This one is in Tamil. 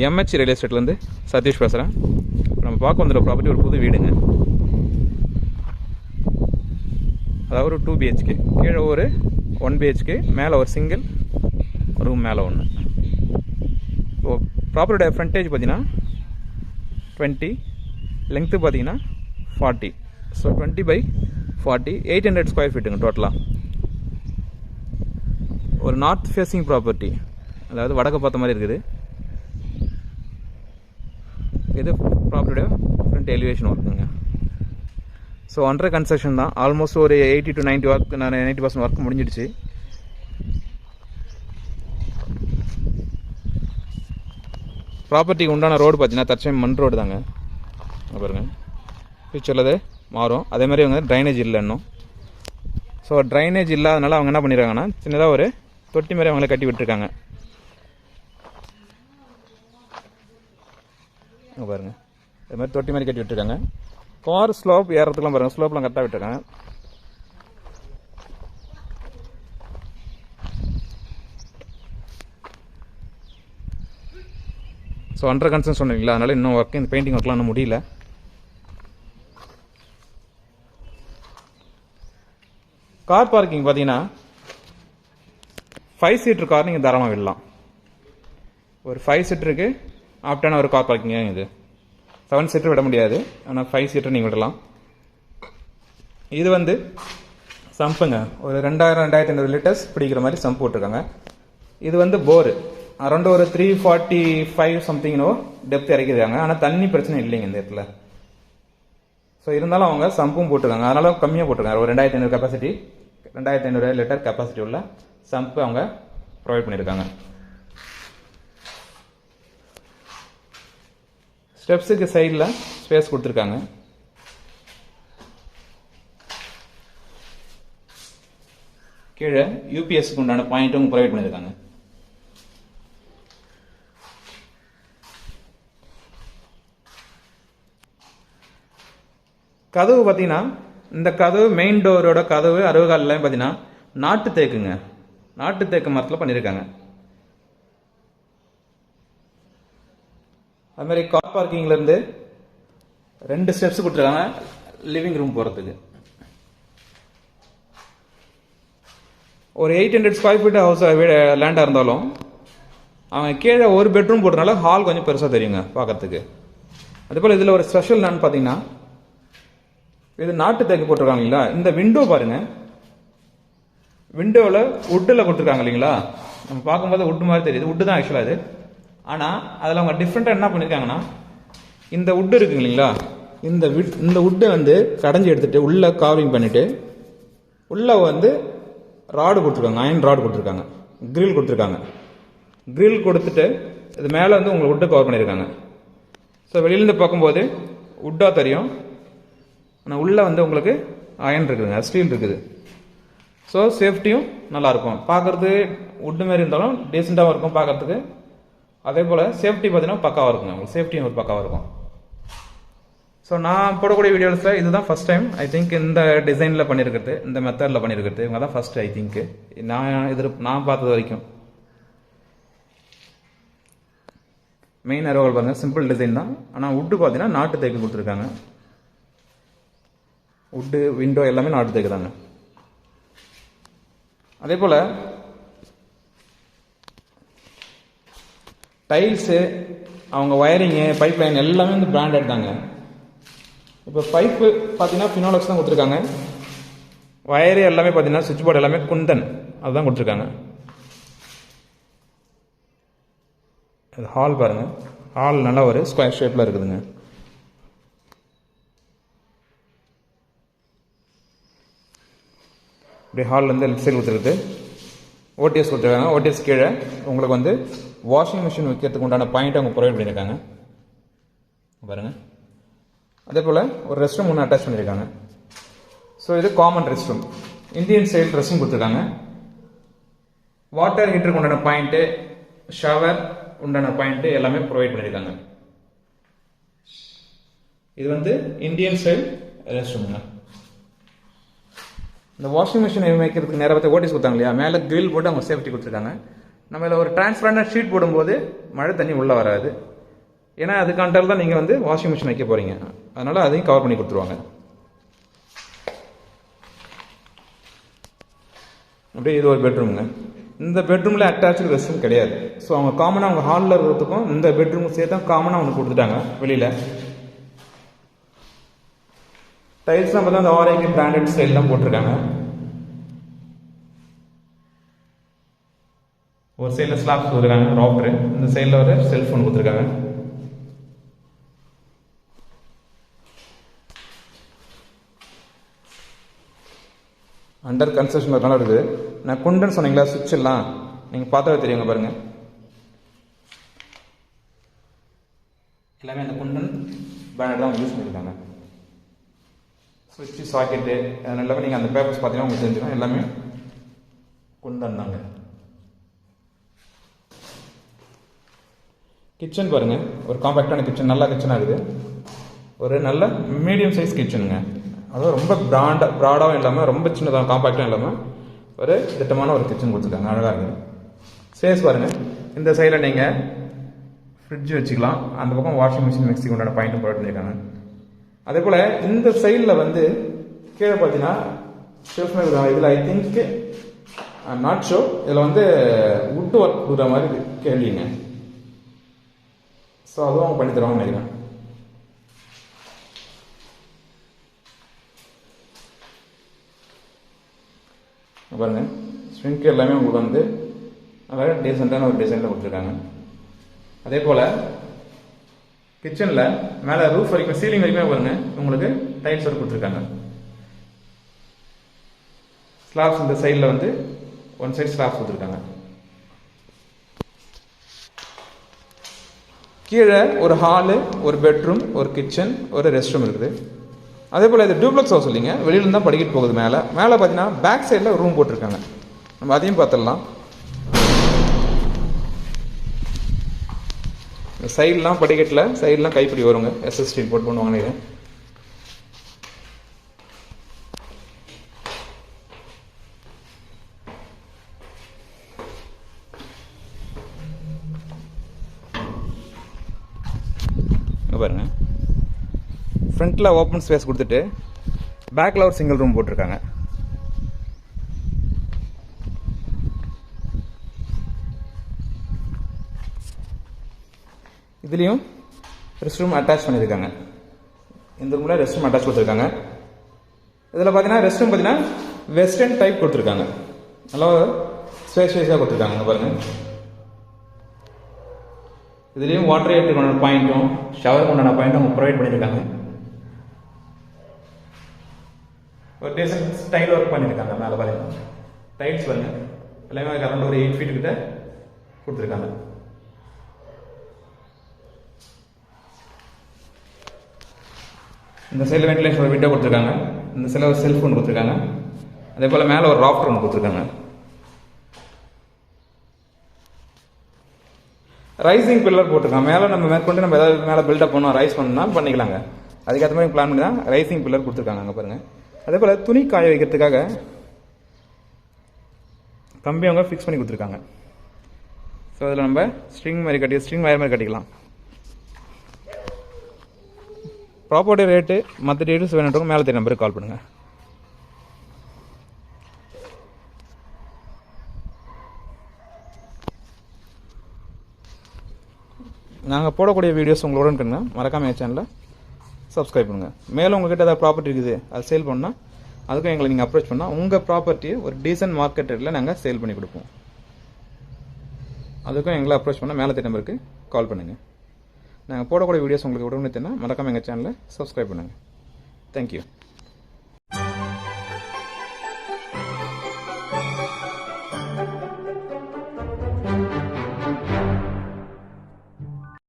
எம்ஹெச் ரியல் எஸ்டேட்லேருந்து சதீஷ் பேசுகிறேன். நம்ம பார்க்க வந்துடுற ப்ராப்பர்ட்டி ஒரு புது வீடுங்க. அதாவது ஒரு 2 BHK, கீழே ஒரு 1 BHK, மேலே ஒரு சிங்கிள் ரூம், மேலே ஒன்று. இப்போ ப்ராப்பர்ட்டியோட ஃப்ரண்டேஜ் பார்த்தீங்கன்னா 20, லெங்க்த்து பார்த்தீங்கன்னா 40. ஸோ 20/40, 800 ஸ்கொயர் ஃபீட்டுங்க டோட்டலாக. ஒரு நார்த் ஃபேஸிங் ப்ராப்பர்ட்டி, அதாவது வடக்கு பார்த்த மாதிரி இருக்குது. இது ப்ராப்பர்ட்டியோட ஃப்ரண்ட் எலிவேஷன் ஒர்க்குங்க. ஸோ அண்டர் கன்ஸ்ட்ரக்ஷன் தான். ஆல்மோஸ்ட் ஒரு 80 to 90 ஒர்க், 90% ஒர்க் முடிஞ்சிடுச்சு. ப்ராப்பர்ட்டிக்கு உண்டான ரோடு பார்த்தீங்கன்னா தற்சமயம் மண் ரோடு தாங்க. பாருங்க, ஃபியூச்சரில் அது மாறும். அதே மாதிரி அவங்க ட்ரைனேஜ் இல்லை இன்னும். ஸோ ட்ரைனேஜ் இல்லாதனால அவங்க என்ன பண்ணிடுறாங்கன்னா சின்னதாக ஒரு தொட்டி மாதிரி அவங்கள கட்டி விட்டுருக்காங்க. பாருங்கள், இது மாதிரி தொட்டி மாதிரி கட்டி விட்டுருக்காங்க. கார் ஸ்லோப் ஏறதுக்குலாம் பாருங்கள், ஸ்லோப்லாம் கரெக்டாக விட்டுருக்காங்க. ஸோ அண்டர் கன்ஸ்ட்ரக்ஷன் சொன்னீங்களா, அதனால் இன்னும் ஒர்க், இந்த பெயிண்டிங் ஒர்க்லாம் இன்னும் முடியல. கார் பார்க்கிங் பார்த்தீங்கன்னா 5 சீட்டர் கார் நீங்கள் தாராளமாக விடலாம். ஒரு 5 சீட்டருக்கு ஆப்டான ஒரு கார் பார்க்கிங்க இது. 7 சீட்டர் விட முடியாது, ஆனால் 5 சீட்டர் நீங்கள் விடலாம். இது வந்து சம்புங்க, ஒரு 2000-2500 லிட்டர்ஸ் பிடிக்கிற மாதிரி சம்பு போட்டிருக்காங்க. இது வந்து போரு, அரௌண்ட் ஒரு 345 சம்திங்னோ டெப்த் இறக்கிருக்காங்க. ஆனால் தண்ணி பிரச்சனை இல்லைங்க இந்த இடத்துல. ஸோ இருந்தாலும் அவங்க சம்பும் போட்டிருக்காங்க, அதனால கம்மியாக போட்டிருக்காங்க. ஒரு 2500 கெப்பாசிட்டி, 2500 லிட்டர் கெப்பாசிட்டி உள்ள சம்பு அவங்க ப்ரொவைட் பண்ணியிருக்காங்க. ஸ்டெப்ஸுக்கு சைடில் ஸ்பேஸ் கொடுத்துருக்காங்க. கீழே யூபிஎஸ்க்கு உண்டான பாயிண்ட்டும் ப்ரொவைட் பண்ணியிருக்காங்க. கதவு பார்த்தீங்கன்னா, இந்த கதவு மெயின் டோரோட கதவு அறுவகால்லாம் பார்த்தீங்கன்னா நாட்டு தேக்குங்க, நாட்டு தேக்கு மரத்தில் பண்ணியிருக்காங்க. அது மாதிரி கார் பார்க்கிங்லேருந்து 2 ஸ்டெப்ஸ் கொடுத்துருக்காங்க லிவிங் ரூம் போகிறதுக்கு. ஒரு 800 ஸ்கொயர் ஃபீட் ஹவுஸ் லேண்டாக இருந்தாலும் அவங்க கீழே ஒரு பெட்ரூம் போட்டனால ஹால் கொஞ்சம் பெருசாக தெரியுங்க பார்க்கறதுக்கு. அதேபோல் இதில் ஒரு ஸ்பெஷல் என்னன்னு பார்த்தீங்கன்னா, இது நாட்டு தேக்கு போட்டிருக்காங்க இல்லைங்களா. இந்த விண்டோ பாருங்க, விண்டோவில் உட்டில் கொடுத்துருக்காங்க இல்லைங்களா. நம்ம பார்க்கும்போது உட்டு மாதிரி தெரியுது, உட்டு தான் ஆக்சுவலாக இது. ஆனால் அதில் அவங்க டிஃப்ரெண்ட்டாக என்ன பண்ணியிருக்காங்கன்னா, இந்த உட்டு இருக்குங்க இல்லைங்களா, இந்த உட்டை வந்து கடைஞ்சி எடுத்துகிட்டு உள்ளே கார்விங் பண்ணிவிட்டு உள்ளே வந்து ராடு கொடுத்துருக்காங்க, அயன் ராடு கொடுத்துருக்காங்க, கிரில் கொடுத்துருக்காங்க. கிரில் கொடுத்துட்டு இது மேலே வந்து உங்களுக்கு உட்டை கவர் பண்ணியிருக்காங்க. ஸோ வெளியிலேருந்து பார்க்கும்போது உட்டாக தெரியும், ஆனால் உள்ளே வந்து உங்களுக்கு அயன் இருக்குதுங்க, ஸ்டீல் இருக்குது. ஸோ சேஃப்டியும் நல்லாயிருக்கும், பார்க்குறது உட்டு மாரி இருந்தாலும் டீசெண்டாகவும் இருக்கும் பார்க்குறதுக்கு. அதே போல் சேஃப்டி பார்த்தீங்கன்னா பக்காவாக இருக்குங்க, உங்களுக்கு சேஃப்டியும் ஒரு பக்காவாக இருக்கும். ஸோ நான் போடக்கூடிய வீடியோஸில் இதுதான் ஃபஸ்ட் டைம் ஐ திங்க் இந்த டிசைனில் பண்ணியிருக்கிறது, இந்த மெத்தடில் பண்ணியிருக்கிறது. இவங்க தான் ஃபஸ்ட்டு ஐ திங்க்கு நான் பார்த்தது வரைக்கும். மெயின் அறுவல் பாருங்கள், சிம்பிள் டிசைன் தான். ஆனால் உட்டு பார்த்தீங்கன்னா நாட்டு தேக்கு கொடுத்துருக்காங்க. உட்டு விண்டோ எல்லாமே நாட்டு தேக்கு தாங்க. அதே போல் டைல்ஸு, அவங்க வயரிங்கு, பைப் லைன் எல்லாமே வந்து பிராண்டட் தாங்க. இப்போ பைப்பு பார்த்தீங்கன்னா ஃபினோலக்ஸ் தான் கொடுத்துருக்காங்க. வயரு எல்லாமே பார்த்தீங்கன்னா சுவிட்ச் போர்டு எல்லாமே குந்தன் அதுதான் கொடுத்துருக்காங்க. அது ஹால் பாருங்கள், ஹால் நல்லா ஒரு ஸ்கொயர் ஷேப்பில் இருக்குதுங்க. இப்படி ஹால்லேருந்து லெஃப்ட் சைடு கொடுத்துருக்கு. ஓடிஎஸ் கொடுத்துருக்காங்க. ஓடிஎஸ் கீழே உங்களுக்கு வந்து வாஷிங் மிஷின் வைக்கிறதுக்கு உண்டான பாயிண்ட் அவங்க ப்ரொவைட் பண்ணியிருக்காங்க பாருங்கள். அதே போல் ஒரு ரெஸ்ட் ரூம் ஒன்று அட்டாச் பண்ணியிருக்காங்க. ஸோ இது common rest room, Indian style rest room கொடுத்துருக்காங்க. வாட்டர் ஹீட்டருக்கு உண்டான பாயிண்ட்டு, ஷவர் உண்டான பாயிண்ட்டு எல்லாமே ப்ரொவைட் பண்ணியிருக்காங்க. இது வந்து இந்தியன் ஸ்டைல் ரெஸ்ட் ரூமுங்க. இந்த வாஷிங் மிஷின் வைக்கிறதுக்கு நேராக பார்த்து ஓட்டிஸ் கொடுத்தாங்க இல்லையா, மேலே கிரில் போட்டு அவங்க சேஃப்டி கொடுத்துருக்காங்க. நம்ம இதில் ஒரு டிரான்ஸ்பரண்டாக ஷீட் போடும்போது மழை தண்ணி உள்ளே வராது. ஏன்னா அதுக்கான தான் நீங்கள் வந்து வாஷிங் மிஷின் வைக்க போகிறீங்க, அதனால் அதையும் கவர் பண்ணி கொடுத்துருவாங்க. அப்படியே இது ஒரு பெட்ரூமுங்க. இந்த பெட்ரூமில் அட்டாச்சு ரெஸ்ட் ரூம் கிடையாது. ஸோ அவங்க காமனாக அவங்க ஹாலில் இருக்கிறதுக்கும் இந்த பெட்ரூமுக்கு சேர்த்தா காமனாக ஒன்று கொடுத்துட்டாங்க. வெளியில் டைல்ஸ்லாம் பார்த்தா அந்த ஆர்ஐக்கு பிராண்டட் ஸ்டைல்லாம் போட்டிருக்காங்க. ஒரு சைடில் ஸ்லாப்ஸ் கொடுத்துருக்காங்க, ராப்டரு. இந்த சைடில் ஒரு செல்ஃபோன் கொடுத்துருக்காங்க. அண்டர் கன்ஸ்ட்ரக்ஷன் இருக்கனால இருக்குது. நான் குண்டுன்னு சொன்னீங்களா, சுவிட்ச் எல்லாம் நீங்கள் பார்த்தாவே தெரியுங்க பாருங்கள். எல்லாமே அந்த குண்டன் பேனர் தான் யூஸ் பண்ணியிருக்காங்க. சுவிட்சு சாக்கெட்டு அது எல்லாமே நீங்கள் அந்த பேப்பர்ஸ் பார்த்தீங்கன்னா உங்களுக்கு தெரிஞ்சுக்கணும், எல்லாமே குண்டன் தாங்க. கிச்சன் பாருங்கள், ஒரு காம்பேக்டான கிச்சன், நல்ல கிச்சனாக இருக்குது. ஒரு நல்ல மீடியம் சைஸ் கிச்சனுங்க. அதுவும் ரொம்ப ப்ராடாகவும் இல்லாமல் ரொம்ப சின்னதாக காம்பேக்டாகவும் இல்லாமல் ஒரு திட்டமான ஒரு கிச்சன் கொடுத்துருக்காங்க. அழகாக இருக்குது. ஸ்பேஸ் பாருங்கள், இந்த சைடில் நீங்கள் ஃப்ரிட்ஜ் வச்சுக்கலாம், அந்த பக்கம் வாஷிங் மிஷின் மிக்ஸி உண்டான பாயிண்ட்டும் ப்ரொவைட் பண்ணியிருக்காங்க. அதே போல் இந்த சைடில் வந்து கீழே பார்த்தீங்கன்னா ஷெல்ஃப் இருக்காங்க. இதில் ஐ திங்க் நாட் ஷோ, இதில் வந்து வுட் ஒர்க் கொடுக்குற மாதிரி கேள்விங்க. ஸோ அதுவும் அவங்க பண்ணி தருவாங்கன்னு நினைக்கிறேன். பாருங்கள், ஸ்விங்க் எல்லாமே உங்களுக்கு வந்து நல்லா டீசெண்டான ஒரு டிசைனில் கொடுத்துருக்காங்க. அதே போல் கிச்சனில் மேலே ரூஃப் வரைக்கும் சீலிங் வரைக்குமே பாருங்கள் உங்களுக்கு டைல்ஸ் ஒர்க் கொடுத்துருக்காங்க. ஸ்லாப்ஸ் இந்த சைடில் வந்து ஒன் சைடு ஸ்லாப்ஸ் கொடுத்துருக்காங்க. கீழே ஒரு ஹாலு, ஒரு பெட்ரூம், ஒரு கிச்சன், ஒரு ரெஸ்ட் ரூம் இருக்குது. அதே போல் இது டூப்ளக்ஸ் ஹவுஸ் இல்லைங்க, வெளியில தான் படிக்கிட்டு போகுது. மேலே பார்த்தீங்கன்னா பேக் சைடில் ரூம் போட்டிருக்காங்க. நம்ம அதையும் பார்த்துடலாம். சைட்லாம் படிக்கட்டில் சைட்லாம் கைப்பிடி வருங்க, SST போட்டு பண்ணுவாங்க. இது பாருங்க, ஃப்ரண்ட்டில் ஓப்பன் ஸ்பேஸ் கொடுத்துட்டு பேக்கில் ஒரு சிங்கிள் ரூம் போட்டிருக்காங்க. இதுலேயும் ரெஸ்ட் ரூம் அட்டாச் பண்ணியிருக்காங்க. இந்த ரூமில் ரெஸ்ட் ரூம் அட்டாச் கொடுத்துருக்காங்க. இதில் பார்த்தீங்கன்னா ரெஸ்ட் ரூம் பார்த்தீங்கன்னா வெஸ்டர்ன் டைப் கொடுத்துருக்காங்க. நல்லா ஸ்பேஷியஸாக கொடுத்துருக்காங்க பாருங்கள். இதுலேயும் வாட்டர் ஏற்றுக்கான பாயிண்ட்டும் ஷவர் கொண்டான பாயிண்ட்டும் அவங்க ப்ரொவைட் பண்ணியிருக்காங்க. ஒரு டீசன்ட் ஸ்டைல் ஒர்க் பண்ணியிருக்காங்க. மேலே பாருங்க, டைல்ஸ் பாருங்க, எல்லாமே அரௌண்ட் ஒரு 8 feet கிட்ட கொடுத்துருக்காங்க. இந்த சைடில் வென்டிலேஷன் ஒரு விண்டோ கொடுத்துருக்காங்க. இந்த சைடில் ஒரு செல்ஃப் ஒன்று கொடுத்துருக்காங்க. அதே போல் மேலே ஒரு ராஃப்டர் ஒன்று கொடுத்துருக்காங்க. ரைசிங் பில்லர் போட்டிருக்காங்க. மேலே நம்ம மேற்கொண்டு நம்ம ஏதாவது மேலே பில்டப் பண்ணோம், ரைஸ் பண்ணணும்னா பண்ணிக்கலாங்க. அதுக்கேற்ற மாதிரி பிளான் பண்ணி தான் ரைசிங் பில்லர் கொடுத்துருக்காங்க. அங்கே பாருங்கள். அதே போல் துணி காய வைக்கிறதுக்காக கம்பி அவங்க ஃபிக்ஸ் பண்ணி கொடுத்துருக்காங்க. ஸோ அதில் நம்ம ஸ்ட்ரிங் வயர் மாதிரி கட்டிக்கலாம். ப்ராப்பர்ட்டி ரேட்டு மற்ற டீட்டெயில்ஸ் வேணுன்றவங்க மேலே தெரிய நம்பருக்கு கால் பண்ணுங்கள். நாங்கள் போடக்கூடிய வீடியோஸ் உங்களோட இருக்குங்க, மறக்காமல் என் சேனலை சப்ஸ்கிரைப் பண்ணுங்கள். மேலும் உங்கள்கிட்ட ஏதாவது ப்ராப்பர்ட்டி இருக்குது, அது சேல் பண்ணால் அதுக்கும் எங்களை நீங்கள் அப்ரோச் பண்ணால் உங்கள் ப்ராப்பர்ட்டியை ஒரு டீசன்ட் மார்க்கெட் ரேட்டில் நாங்கள் சேல் பண்ணி கொடுப்போம். அதுக்கும் எங்களை அப்ரோச் பண்ணால் மேலே நம்பருக்கு கால் பண்ணுங்கள். நாங்கள் போடக்கூடிய வீடியோஸ் உங்களுக்கு உடனே தெரியுன்னா மறக்காமல் எங்கள் சேனலை சப்ஸ்கிரைப் பண்ணுங்கள். தேங்க்யூ.